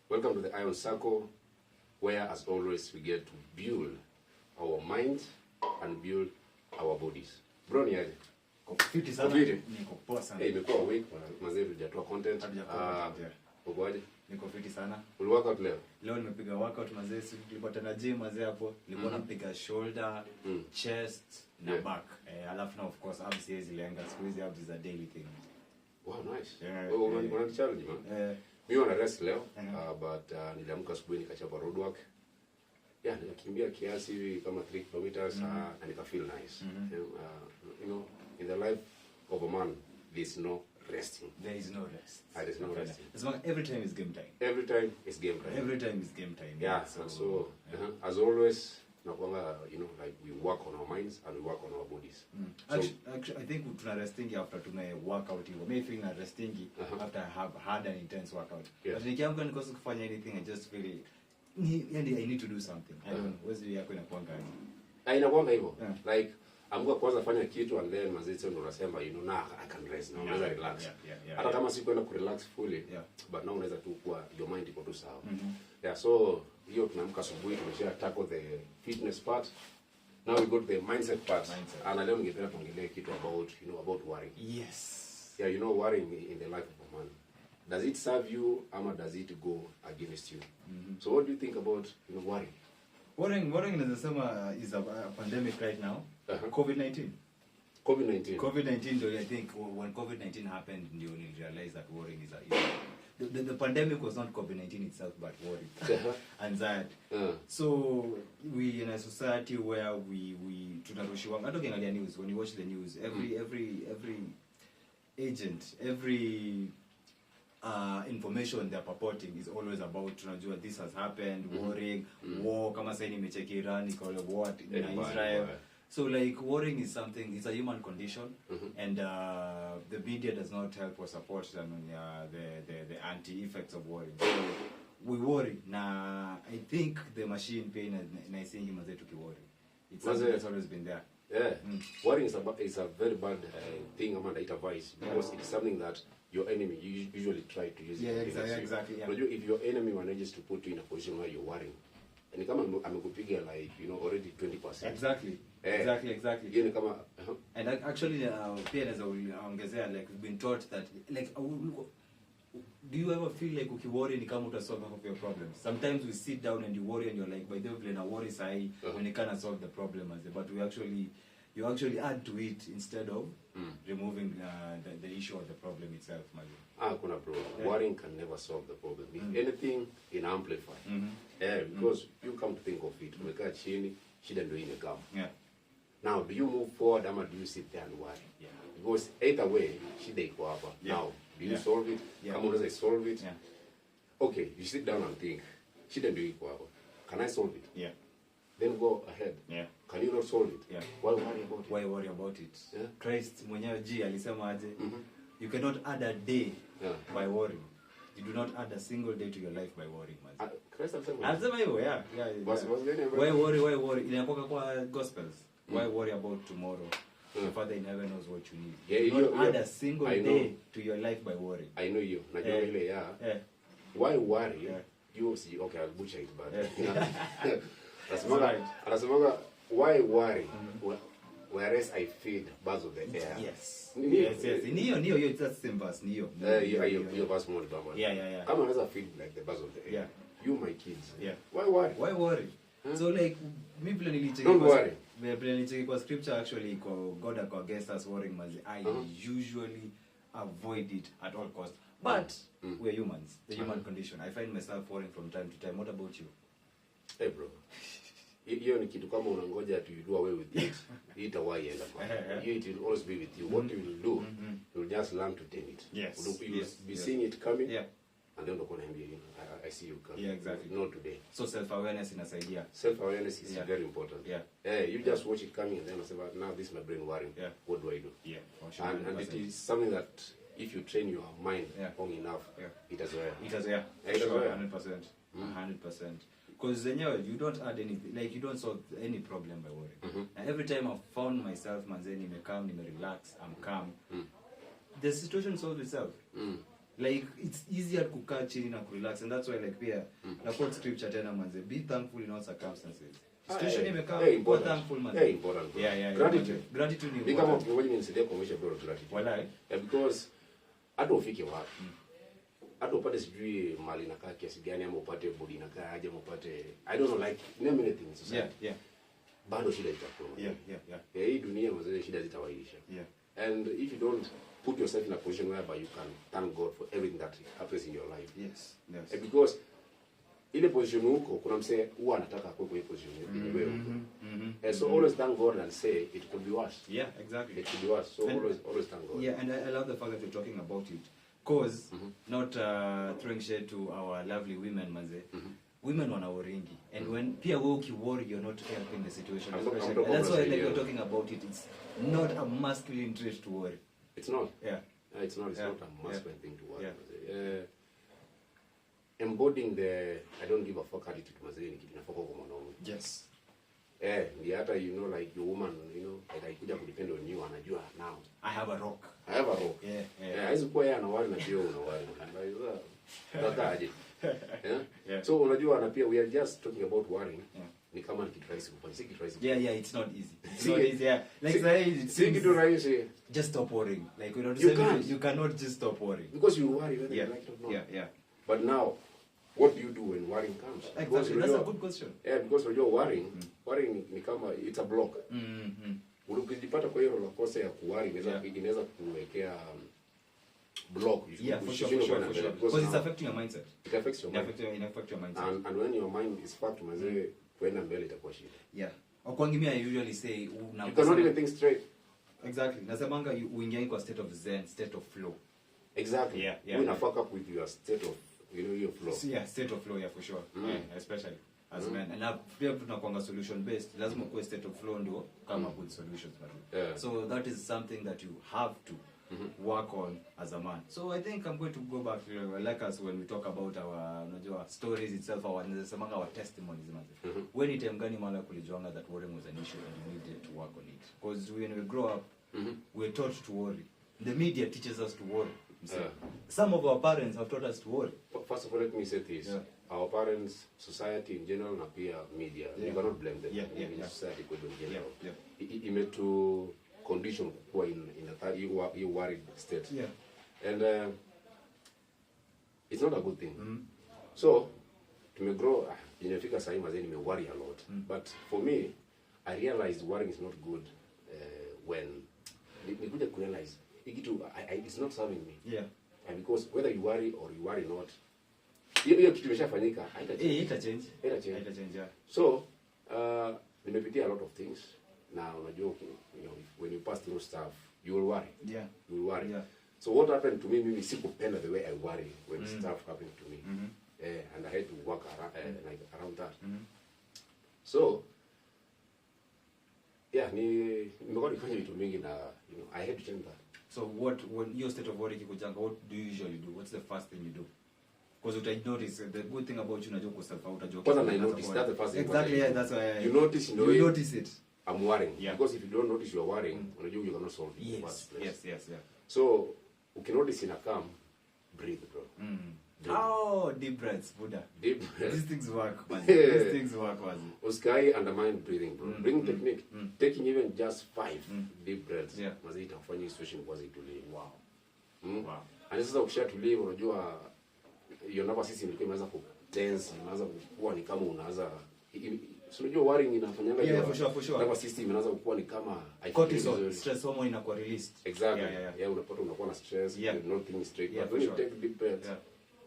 Welcome to the Iron Circle, where, as always, we get to build our minds and build our bodies. Bro, ni aje? Kofiti sana. Niko poa sana. Imekuwa week mazee tujatoa content. Uko aje? Niko fiti sana. Uli workout leo? Leo nimepiga workout mazee, tulipata gym mazee hapo. Nilikuwa napiga shoulder, chest na back. Alafu na of course abs hizi lenga. Squeeze abs is a daily thing. Wow, nice. Una challenge man. Mimi wana rest leo, but niliamka asubuhi nikachapa road work. Yeah, nikakimbia kiasi hivi kama 3 kilometers and nika feel nice. You know, in the life of a man, there's no resting. There is no rest. There is no resting. Every time is game time. Every time is game time. Every time is game time. Yeah, so as always, you know, like we work on our minds and we work on our bodies. Actually, I think tuna resting after tuna workout hiyo. Maybe feeling resting after I have had an intense workout. But nikiamka nikosa kufanya anything, I just feel I need to do something. I don't know. What's yako inakuanga hivi? Inakuanga hivyo. Like amka kwanza fanya kitu and then mazito ndo unasema you know now I can rest now. Unaweza relax. Hata kama si kwenda ku relax fully, but now unaweza tu kuwa your mind iko tu sawa. Yeah, so hiyo tunaamka asubuhi tumesha tackle the fitness part. Now we go to the mindset part. And leo ningependa tuongelee kitu about worrying. Yes. Yeah, you know, worrying in the life of a man. Does it serve you or does it go against you? So what do you think about worrying? Worrying is a pandemic right now. COVID-19. COVID-19, I think when COVID-19 happened, you realize that worrying is the pandemic was not COVID-19 itself, but worry, anxiety. So we in a society where we tunarushiwa. I don't think news. When you watch the news, every agent, every information they're purporting is always about tunajua this has happened, worrying, war, kama sasa nimecheki Iran, iko war in Israel. So like worrying is something, it's a human condition, and the media does not help or support the anti-effects of worrying. So we worry. Now I think the machine pain na isingi mazetu ki worry. It's something that's always been there. Yeah, worrying is a very bad thing among advice because it's something that your enemy usually try to use. Exactly. Yeah. But if your enemy manages to put you in a position where you're worrying, and kama amekupiga like already 20%. Exactly. Yeye kama and actually pia naweza ongezea like we've been taught that like do you ever feel like ukiworry ni kama utasolve half of your problems? Sometimes we sit down and you worry and you're like by the way na worry sahi when you can't solve the problem but you actually add to it instead of removing the issue or the problem itself, maybe. Kuna bro. Worrying can never solve the problem. If anything, it amplify. Because you come to think of it, umekaa chini, shida ndio imekama. Now, do you move forward or do you sit there and worry? Because either way, shida iko hapa. Now, do you solve it? Kama unaweza solve it? Okay, you sit down and think, shida ndio iko hapa. Can I solve it? Then go ahead. Can you not solve it? Why worry about it? Why worry about it? Christ mwenyewe alisema aje? You cannot add a day by worrying. You do not add a single day to your life by worrying, man. Christ alisema hivyo, yeah. Why worry? Inakuwa kwa Gospels. Why worry about tomorrow? Your Father in heaven knows what you need. You don't add a single day to your life by worrying. I know you. Najua ile Why worry? You see, okay, I'll butcher it, but anasemaga why worry whereas I feed birds of the air. Yes. Niyo, that's the same verse. Niyo verse more baba. Yeah. Kama unaweza feed like the birds of the air. You my kids. Why worry? So like me don't worry. Kwa scripture actually God against us worrying mazi. I usually avoid it at all costs. But we're humans. The human condition. I find myself worrying from time to time. What about you? Hey bro. Hiyo ni kitu kama unangoja to do away with it. Itawahi enda kwa. It will always be with you. What you will do, you will just learn to tame it. You will be seeing it coming. And then unakuwa unaambia I see you coming. Exactly. Not today. So self-awareness inasaidia. Self-awareness is very important. You just watch it coming and then say, now this is my brain worrying. What do I do? For sure. And it is something that if you train your mind long enough, it has well. It has 100%. 100%. Because you don't add anything, like you don't solve any problem by worrying. And every time I've found myself, manzeni, I'm calm, I'm relaxed, I'm calm. The situation solves itself. Like it's easier to catch in and relax, and that's why like pia na quote scripture tena manze, be thankful in all circumstances. Situation imekaa be thankful manze. Very important. Yeah. Gratitude ni kama ngoja ninisaidia kuonyesha bora gratitude. Walai. Yeah, because hata ufike wapi. Hata upate sijui mali inakaa kiasi gani ama upate body inakaa aje ama upate I don't know like name anything society. Yeah. Bado shida itakuwa. Yeah. Hii dunia mzee shida zitawaisha. Yeah. And if you don't put yourself in a position whereby you can thank God for everything that happens in your life. Yes. Because ile position huko kuna msee huwa anataka kuwa kwa position wewe huko. So always thank God and say it could be worse. Yeah, exactly. It could be worse. So always thank God. Yeah, and I love the fact that you're talking about it. Cause not throwing shade to our lovely women manze. Women wana worrying, and when pia wewe ukiworry you're not helping the situation. That's why like you're talking about it. It's not a masculine trait to worry. It's not. Yeah. It's not a masculine thing to worry. Yeah. Embodying the I don't give a fuck attitude mazee ni kitu nafaka kwa mwanaume. Yes. Ni hata you know like your woman, you know, like kuja kudepend on you anajua now. I have a rock. Yeah. Hizo kwa yana wali na pia una wali. Tataje. Yeah. So unajua na pia we are just talking about worrying. Ni kama ni kitu rahisi kufanya. Si kitu rahisi. Yeah, it's not easy. It's not easy. Yeah. Like say it's kitu rahisi. Just stop worrying. Like we don't say you cannot just stop worrying. Because you worry whether you like it or not. Yeah. But now what do you do when worrying comes? Exactly. That's a good question. Yeah, because when you're worrying ni kama it's a block. Ukijipata kwa hiyo roller coaster ya kuworry inaweza kuwekea block. Yeah, for sure. Because it's affecting your mindset. It affects your mind. It affects your mindset. And when your mind is fucked, mazee, kwenda mbele itakuwa shida. Yeah. Kwangu mimi I usually say you cannot even think straight. Exactly. Nasemanga uingia kwa state of zen, state of flow. Exactly. Yeah. When fuck up with your state of your flow. Yeah, state of flow, yeah, for sure. Yeah, especially as men. And pia tunakuanga solution based. Lazima kuwe state of flow ndio come up with solutions. So that is something that you have to work on as a man. So I think I'm going to go back to like us when we talk about our stories itself, our testimonies. When it gani mala kulijuanga that worrying was an issue and you needed to work on it. Because when we grow up, we're taught to worry. The media teaches us to worry. Some of our parents have taught us to worry. First of all, let me say this. Yeah. Our parents, society in general, na pia media, you cannot blame them. Society in general. It to condition kuwa in a worried state. Yeah. And it's not a good thing. So, to grow, inafika sahi mazee nime worry a lot. But for me, I realized worrying is not good when nikuja kurealize it's not serving me. Yeah. And because whether you worry or you worry not, hiyo kitu imeshafanyika, haita change. Yeah. So, nimepitia a lot of things. Now, unajua, when you pass through stuff, you will worry. Yeah. You will worry. Yeah. So what happened to me, mimi sikupenda the way I worry when stuff happened to me. And I had to work around that. So, yeah, nimekuwa nikifanya vitu mingi na I had to change that. So when your state of worry kikujanga, what do you usually do? What's the first thing you do? Because what I notice, the good thing about you, unajua yourself out, unajua. Because I notice, that's the first thing. Exactly, yeah, that's why you notice, you notice it. I'm worrying. Yeah. Because if you don't notice you're worrying, unajua you cannot solve it in the first place. Yes. So, ukinotice ina come, breathe, bro. Breathe. Oh, deep breaths, Buddha. Deep breaths. These things work, man. These things work, man. Uskai undermine breathing, bro. Bring technique. Taking even just 5 deep breaths. Yeah. Mazi itafanya situation kwa zitulie. Wow. Wow. And sasa ukishatulia, unajua your nervous system ilikuwa imeanza ku tense, imeanza kukua ni kama unaanza unajua worrying inafanyanga for sure. Nervous system inaanza kukua ni kama cortisol, stress hormone inakuwa released. Exactly. Yeah, unapata unakuwa na stress, you're not thinking straight. But when you take deep breaths,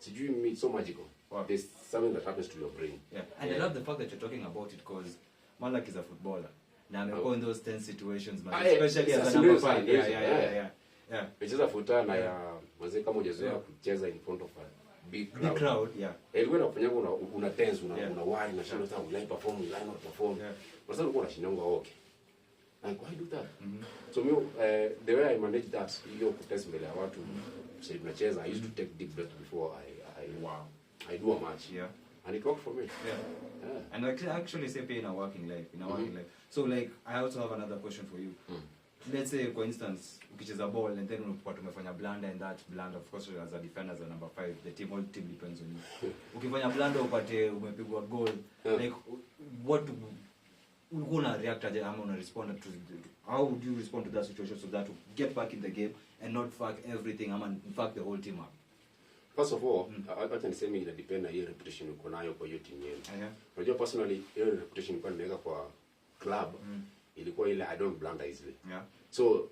it's so magical. Wow. There's something that happens to your brain. Yeah. And I love the fact that you're talking about it because Malak is a footballer. Now I'm in those tense situations, man. Especially as a number 5. Yeah. Micheza futa na ya mazee kama hujazoea kucheza in front of a big crowd. Yeah. Ilikuwa inafanyanga una tense, una worry na shida hata ulai perform, ulai not perform. Sasa ulikuwa unashindanga okay. Like why do that? So me the way I manage that, hiyo kutest mbele ya watu, say tunacheza, I used to take deep breath before I do a match. Yeah. And it worked for me. Yeah. And I actually say in a working life. So like I also have another question for you. let's say for instance ukicheza ball and then umefanya blunder, and that blunder of course as a defender as a number 5 the whole team depends on you. Ukifanya blunder upate umepigwa goal, like what ulikuwa una react aje ama una respond to, how would you respond to that situation so that to get back in the game and not fuck everything ama in fact the whole team up? First of all, acha niseme ina depend na hiyo reputation uko nayo kwa hiyo team yenu. Unajua personally hiyo reputation nilikuwa nimeweka kwa club ilikuwa ile I don't blunder easily. So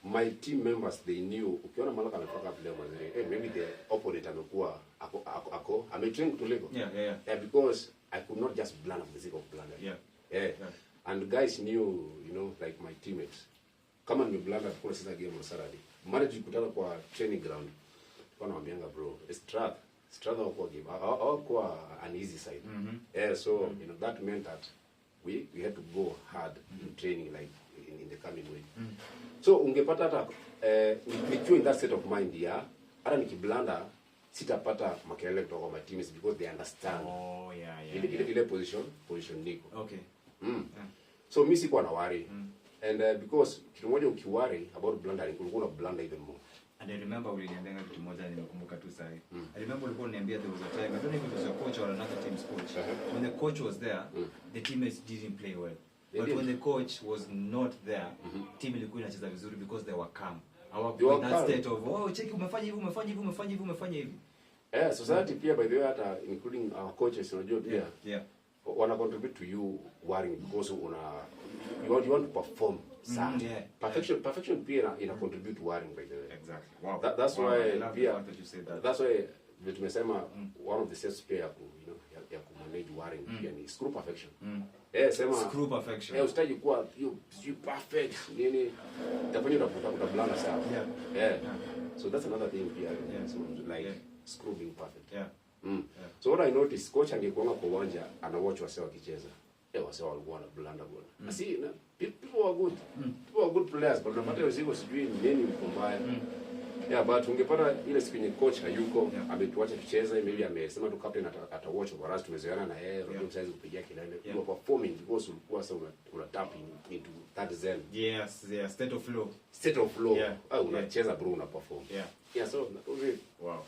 my team members they knew ukiona Malaka ametoka play mwanzo, maybe the opponent amekuwa ako ametrain kuliko. Because I could not just blunder for the sake of blunder. And guys knew, you know, like my teammates. Kama ni blunder kwa sasa game on Saturday. Mara tukutana kwa training ground. Kwa naambianga bro, Strath kwa game. Kwa an easy side. So, you know, that meant that we had to go hard in training like in the coming week. So ungepata hata nikiwa in that state of mind hata nikiblanda sitapata makelele kutoka kwa my teammates because they understand. Ile position niko. So mimi sikuwa na worry. And because kitu moja ukiworry about blundering ulikuwa una blunder even more. And I remember uliniambia kitu moja nimekumbuka tu sasa. I remember ulikuwa unaniambia there was a time, I don't know if it was your coach or another team's coach. When the coach was there, the teammates didn't play well. But when the coach was not there, team ilikuwa inacheza vizuri because they were calm. Our that state of check umefanya hivi. Society pia by the way hata including our coaches unajua pia. Wana contribute to you worrying because you want to perform. Perfection pia ina contribute to worrying by the way. Exactly. Wow. That's why that you said that. That's why tumesema one of the steps pia ya ku manage worrying pia ni screw perfection. Sema screw perfection. Usitaji kuwa you perfect nini tafanya utakuta blanda sawa. So that's another thing pia. So like screw being perfect. So what I noticed, coach angekuanga kwa uwanja ana watch wase wakicheza. Wase walikuwa na blunder bwana. See, people are good. People are good players, but unapata usiku sijui nini mbaya. But ungepata ile siku yenye coach hayuko, ametuacha tucheze, maybe amesema tu captain ata watch kwa rest tumezoeana na yeye, ndio msaizi kupigia kelele. You are performing because ulikuwa sasa una tap into that zen. Yes, state of flow. Unacheza bro una perform. So that was it. Wow,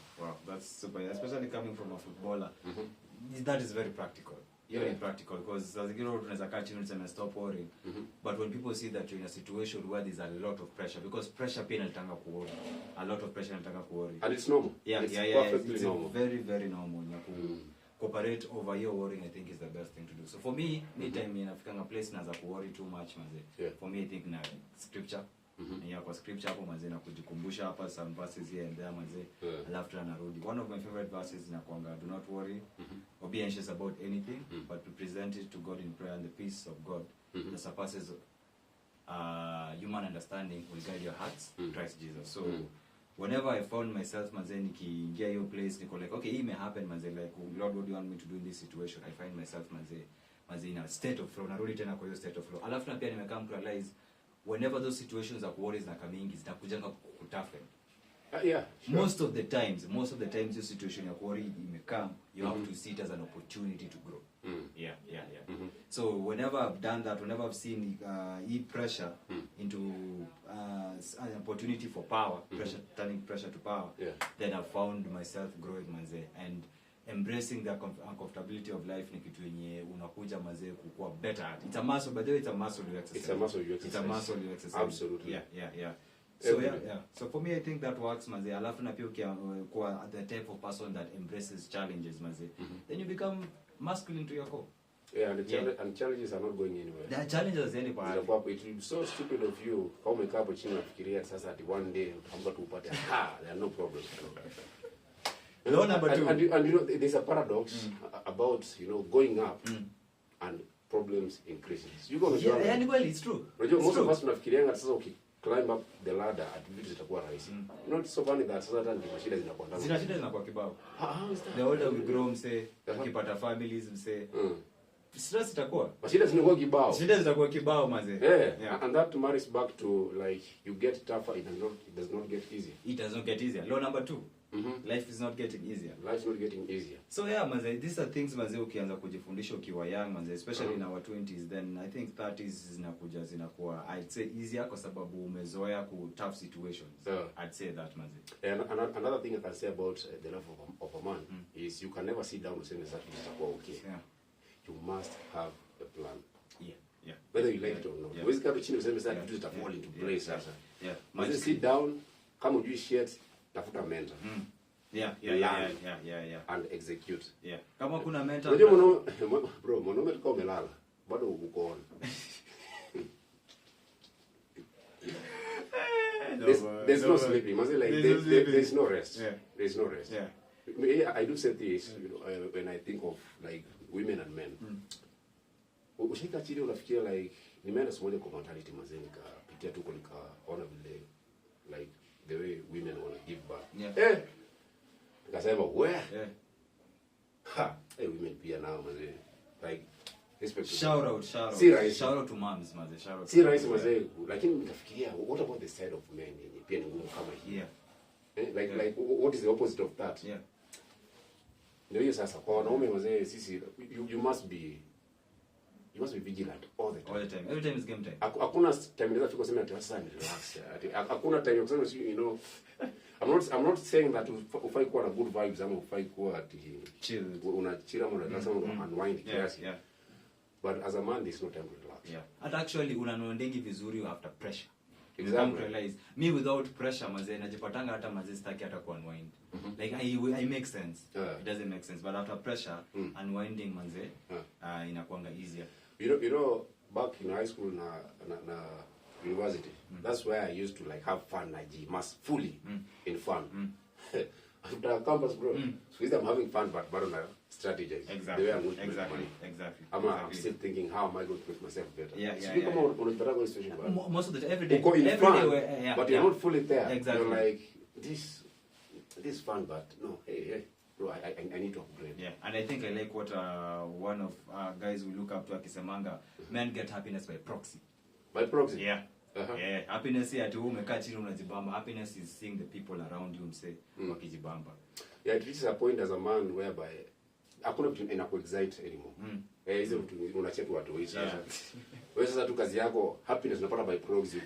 that's super. Especially coming from a footballer. That is very practical. Very practical because as you know, unaweza kaa chini and stop worrying. But when people see that you're in a situation where there's a lot of pressure, because pressure pia inataka kuworry. A lot of pressure inataka kuworry. And it's normal. It's perfectly normal. Very, very normal. Cooperate over your worrying, I think, is the best thing to do. So for me, anytime inafikanga place naanza kuworry too much manze. For me, I think na scripture. Kwa scripture hapo manze na kujikumbusha hapa some verses here and there manze. Alafu tena narudi. One of my favorite verses inakuanga do not worry or be anxious about anything, but to present it to God in prayer, and the peace of God that surpasses human understanding will guide your hearts in Christ Jesus. So whenever I found myself manze nikiingia hiyo place niko like okay, it may happen manze, like Lord, what do you want me to do in this situation? I find myself manze in a state of flow. Narudi tena kwa hiyo state of flow. Alafu na pia nimekam to realize whenever those situations are worries na kamingi zitakujanga kukutafen. Most of the times your situation ya worry imekam, you have to see it as an opportunity to grow. So whenever I've done that, whenever I've seen pressure into an opportunity for power, turning pressure to power, then I've found myself growing manze, and embracing the uncomfortability of life ni kitu yenye unakuja manze kukua better at. It's a muscle, by the way, it's a muscle you exercise. Absolutely. So for me I think that works manze. Alafu na pia kwa the type of person that embraces challenges manze, then you become masculine to your core. And challenges are not going anywhere. There are challenges anywhere. It will be so stupid of you kama umekaa hapo chini unafikiria sasa ati one day utaamka tu upate there are no problems. Law number 2. And you know there's a paradox about, you know, going up and problems increasing. You go it's true. Most of us tunafikirianga sasa climb up the ladder at least itakuwa rahisi. You know, it's so funny that sasa hata ndio shida zinakuwa ndani. Shida zinakuwa kibao. How is that? The older we grow mse, ukipata families mse. Stress itakuwa. Shida zinakuwa kibao. Shida zitakuwa kibao maze. And that marries back to like you get tougher, it does not get easier. It does not get easier. Law number 2. Life is not getting easier. Life is not getting easier. So yeah, manze, these are things manze ukianza kujifundisha ukiwa young manze, especially in our 20s, then I think 30s zinakuwa I'd say easier kwa sababu umezoea ku tough situations. I'd say that manze. And another thing I can say about the life of a man is you can never sit down and say that it's okay. Yeah. You must have a plan. Yeah. Whether you like it or not. Always come to chini useme sasa vitu zitafall into place sasa. Must sit down, kama ujui shit, tafuta mentor. Yeah. And execute. Yeah. Kama kuna mentor. Unajua bro, mwanaume tukao umelala, bado uko on. There's no sleeping. Must like there's no rest. Yeah. There's no rest. Yeah. I do say this, you know, when I think of like women and men. Ushika chini unafikia like nimeenda siku moja kwa mentality mazee nikapitia tu nikaona vile like the way women want to give back. Nikasema women pia nao mazee like respect. Shout out. Shout out to moms mazee. Shout out. Si rahisi mazee, lakini nikafikiria what about the side of men yenye pia ni ngumu kama hii. Like what is the opposite of that? Ndio hiyo sasa kwa wanaume mazee sisi you must be vigilant all the time. Every time is game time. Hakuna time inaweza fika kusema ati sasa ni relax. Hakuna time ya kusema you know I'm not saying that ufai kuwa na good vibes ama ufai kuwa ati chill. Unachira ama unataka unwind kiasi. But as a man there's no time to relax. And actually unanuendengi vizuri after pressure. Exactly. You realize me without pressure mazee najipatanga hata mazee sitaki hata kuunwind. Like I make sense. It doesn't make sense, but after pressure unwinding mazee inakuanga easier. You know back in high school na university, that's where I used to like have fun, like immerse fully in fun. After campus, bro, so I'm having fun, but on a strategy. Exactly. The way I'm going to make money. Exactly. I'm still thinking, how am I going to make myself better? So you come on situation, most of the every day. But you're not fully there. Exactly. You're like this is fun, but no, hey, bro, I need to upgrade. And I think I like what one of guys we look up to akisemanga, men get happiness by proxy. By proxy? Happiness here ati umekaa chini unajibamba. Happiness is seeing the people around you mse wakijibamba. It reaches a point as a man whereby hakuna kitu inakuexcite anymore. Hizo vitu unacheka watu hizo sasa. Wewe sasa tu kazi yako happiness unapata by proxy.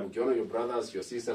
Ukiona your brothers, your sisters